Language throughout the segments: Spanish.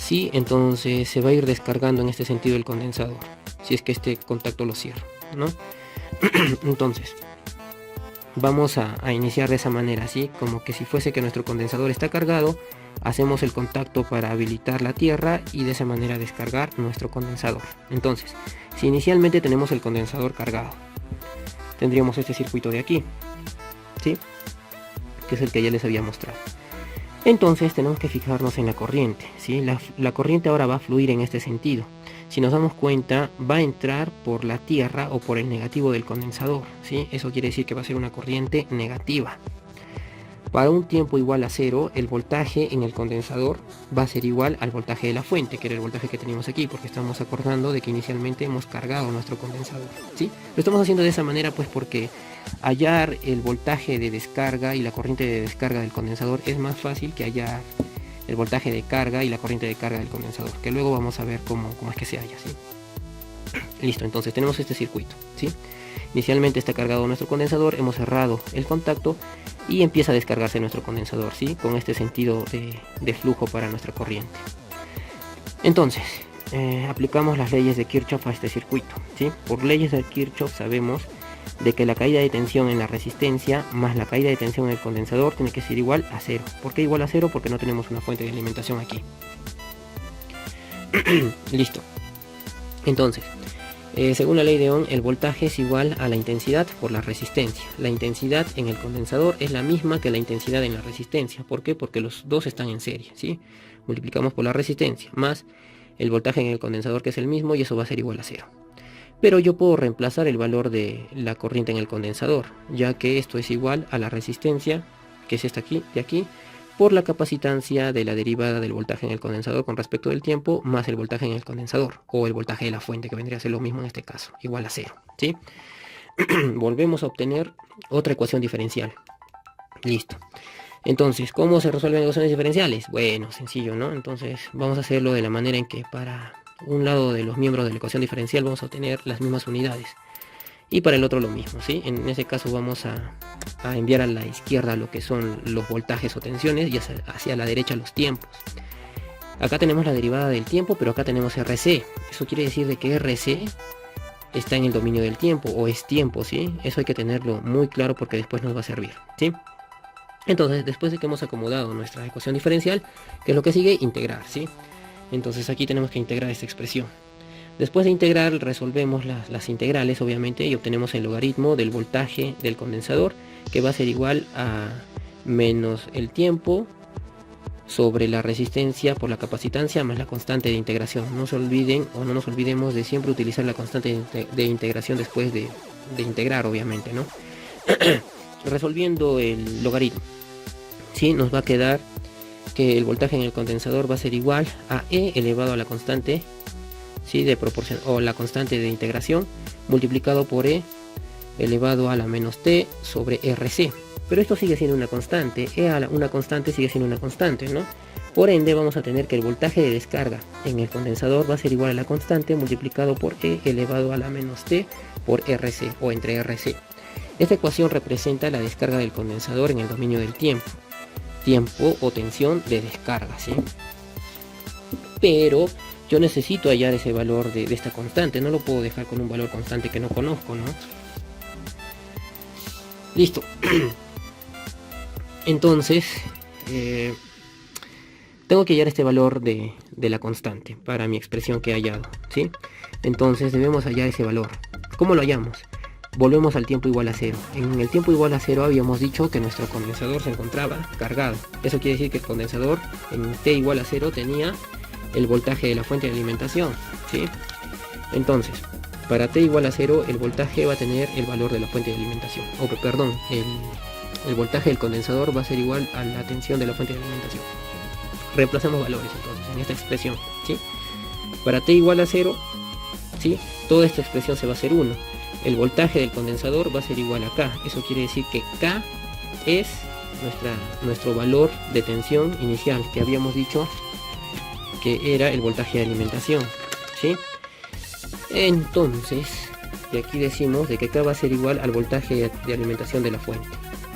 así, entonces se va a ir descargando en este sentido el condensador, si es que este contacto lo cierro, ¿no? Entonces vamos a iniciar de esa manera, así como que si fuese que nuestro condensador está cargado, hacemos el contacto para habilitar la tierra y de esa manera descargar nuestro condensador. Entonces, si inicialmente tenemos el condensador cargado, tendríamos este circuito de aquí, ¿sí? Que es el que ya les había mostrado. Entonces tenemos que fijarnos en la corriente, ¿sí? La corriente ahora va a fluir en este sentido. Si nos damos cuenta, va a entrar por la tierra o por el negativo del condensador, ¿sí? Eso quiere decir que va a ser una corriente negativa. Para un tiempo igual a 0, el voltaje en el condensador va a ser igual al voltaje de la fuente, que era el voltaje que teníamos aquí, porque estamos acordando de que inicialmente hemos cargado nuestro condensador, ¿sí? Lo estamos haciendo de esa manera pues porque hallar el voltaje de descarga y la corriente de descarga del condensador es más fácil que hallar el voltaje de carga y la corriente de carga del condensador, que luego vamos a ver cómo es que se halla, ¿sí? Listo, entonces tenemos este circuito, ¿sí? Inicialmente está cargado nuestro condensador, hemos cerrado el contacto y empieza a descargarse nuestro condensador, ¿sí? Con este sentido de flujo para nuestra corriente. Entonces, aplicamos las leyes de Kirchhoff a este circuito, ¿sí? Por leyes de Kirchhoff sabemos de que la caída de tensión en la resistencia más la caída de tensión en el condensador tiene que ser igual a 0. ¿Por qué igual a 0? Porque no tenemos una fuente de alimentación aquí. Listo. Entonces, según la ley de Ohm, el voltaje es igual a la intensidad por la resistencia. La intensidad en el condensador es la misma que la intensidad en la resistencia. ¿Por qué? Porque los dos están en serie, ¿sí? Multiplicamos por la resistencia más el voltaje en el condensador, que es el mismo, y eso va a ser igual a 0. Pero yo puedo reemplazar el valor de la corriente en el condensador, ya que esto es igual a la resistencia, que es esta aquí, de aquí, por la capacitancia de la derivada del voltaje en el condensador con respecto del tiempo, más el voltaje en el condensador, o el voltaje de la fuente, que vendría a ser lo mismo en este caso, igual a 0, ¿sí? Volvemos a obtener otra ecuación diferencial. Listo. Entonces, ¿cómo se resuelven ecuaciones diferenciales? Bueno, sencillo, ¿no? Entonces, vamos a hacerlo de la manera en que para un lado de los miembros de la ecuación diferencial vamos a obtener las mismas unidades. Y para el otro lo mismo, ¿sí? En ese caso vamos a enviar a la izquierda lo que son los voltajes o tensiones y hacia la derecha los tiempos. Acá tenemos la derivada del tiempo, pero acá tenemos RC. Eso quiere decir de que RC está en el dominio del tiempo, o es tiempo, ¿sí? Eso hay que tenerlo muy claro porque después nos va a servir, ¿sí? Entonces, después de que hemos acomodado nuestra ecuación diferencial, ¿qué es lo que sigue? Integrar, ¿sí? Entonces aquí tenemos que integrar esta expresión. Después de integrar, resolvemos las integrales, obviamente, y obtenemos el logaritmo del voltaje del condensador, que va a ser igual a menos el tiempo sobre la resistencia por la capacitancia más la constante de integración. No se olviden o no nos olvidemos de siempre utilizar la constante de integración después de integrar, obviamente, ¿no? Resolviendo el logaritmo, ¿sí? Nos va a quedar que el voltaje en el condensador va a ser igual a E elevado a la constante, ¿sí? De proporción, o la constante de integración, multiplicado por E elevado a la menos T sobre RC. Pero esto sigue siendo una constante, E a una constante sigue siendo una constante, ¿no? Por ende vamos a tener que el voltaje de descarga en el condensador va a ser igual a la constante multiplicado por E elevado a la menos T por RC, o entre RC. Esta ecuación representa la descarga del condensador en el dominio del tiempo o tensión de descarga, ¿sí? Pero yo necesito hallar ese valor de esta constante, no lo puedo dejar con un valor constante que no conozco, ¿no? Listo. Entonces, tengo que hallar este valor de la constante para mi expresión que he hallado, ¿sí? Entonces debemos hallar ese valor. ¿Cómo lo hallamos? Volvemos al tiempo igual a 0. En el tiempo igual a 0 habíamos dicho que nuestro condensador se encontraba cargado. Eso quiere decir que el condensador en t igual a 0 tenía el voltaje de la fuente de alimentación, ¿sí? Entonces, para t igual a 0 el voltaje va a tener el valor de la fuente de alimentación. Perdón, el voltaje del condensador va a ser igual a la tensión de la fuente de alimentación. Reemplazamos valores entonces en esta expresión, ¿sí? Para t igual a 0, ¿sí? Toda esta expresión se va a hacer 1. El voltaje del condensador va a ser igual a K. Eso quiere decir que K es nuestro valor de tensión inicial, que habíamos dicho que era el voltaje de alimentación, ¿sí? Entonces, de aquí decimos de que K va a ser igual al voltaje de alimentación de la fuente.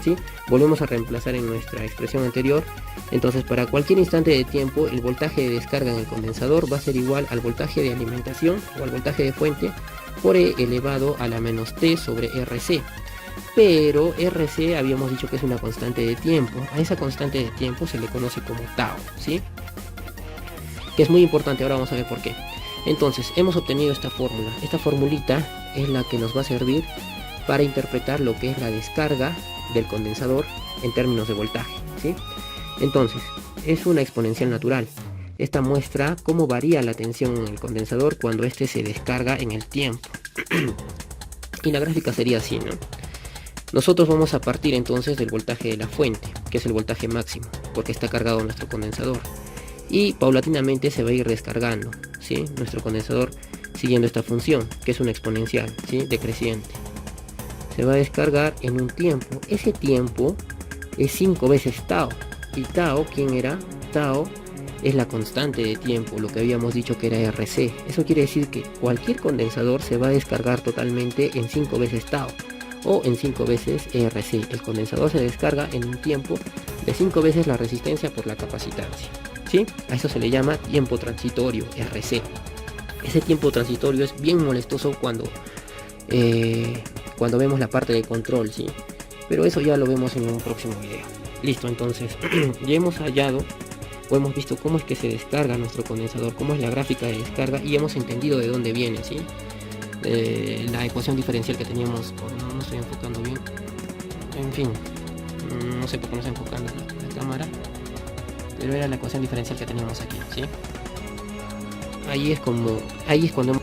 ¿sí? Volvemos a reemplazar en nuestra expresión anterior. Entonces, para cualquier instante de tiempo, el voltaje de descarga en el condensador va a ser igual al voltaje de alimentación o al voltaje de fuente por E elevado a la menos T sobre RC. Pero RC habíamos dicho que es una constante de tiempo. A esa constante de tiempo se le conoce como tau, ¿sí? Que es muy importante, ahora vamos a ver por qué. Entonces, hemos obtenido esta fórmula. Esta formulita es la que nos va a servir para interpretar lo que es la descarga del condensador en términos de voltaje, ¿sí? Entonces, es una exponencial natural. Esta muestra cómo varía la tensión en el condensador cuando éste se descarga en el tiempo. Y la gráfica sería así, ¿no? Nosotros vamos a partir entonces del voltaje de la fuente, que es el voltaje máximo, porque está cargado nuestro condensador. Y paulatinamente se va a ir descargando, ¿sí? Nuestro condensador siguiendo esta función, que es una exponencial, ¿sí? Decreciente. Se va a descargar en un tiempo. Ese tiempo es 5 veces tau. ¿Y tau quién era? Tau es la constante de tiempo, lo que habíamos dicho que era RC. Eso quiere decir que cualquier condensador se va a descargar totalmente en 5 veces tau o en 5 veces RC. El condensador se descarga en un tiempo de 5 veces la resistencia por la capacitancia, ¿sí? A eso se le llama tiempo transitorio, RC. Ese tiempo transitorio es bien molestoso cuando vemos la parte de control, ¿sí? Pero eso ya lo vemos en un próximo video. Listo, entonces ya hemos hallado o hemos visto cómo es que se descarga nuestro condensador, cómo es la gráfica de descarga y hemos entendido de dónde viene, ¿sí? La ecuación diferencial que teníamos. No estoy enfocando bien, en fin, no sé por qué no está enfocando la cámara, pero era la ecuación diferencial que teníamos aquí, ¿sí? Ahí es cuando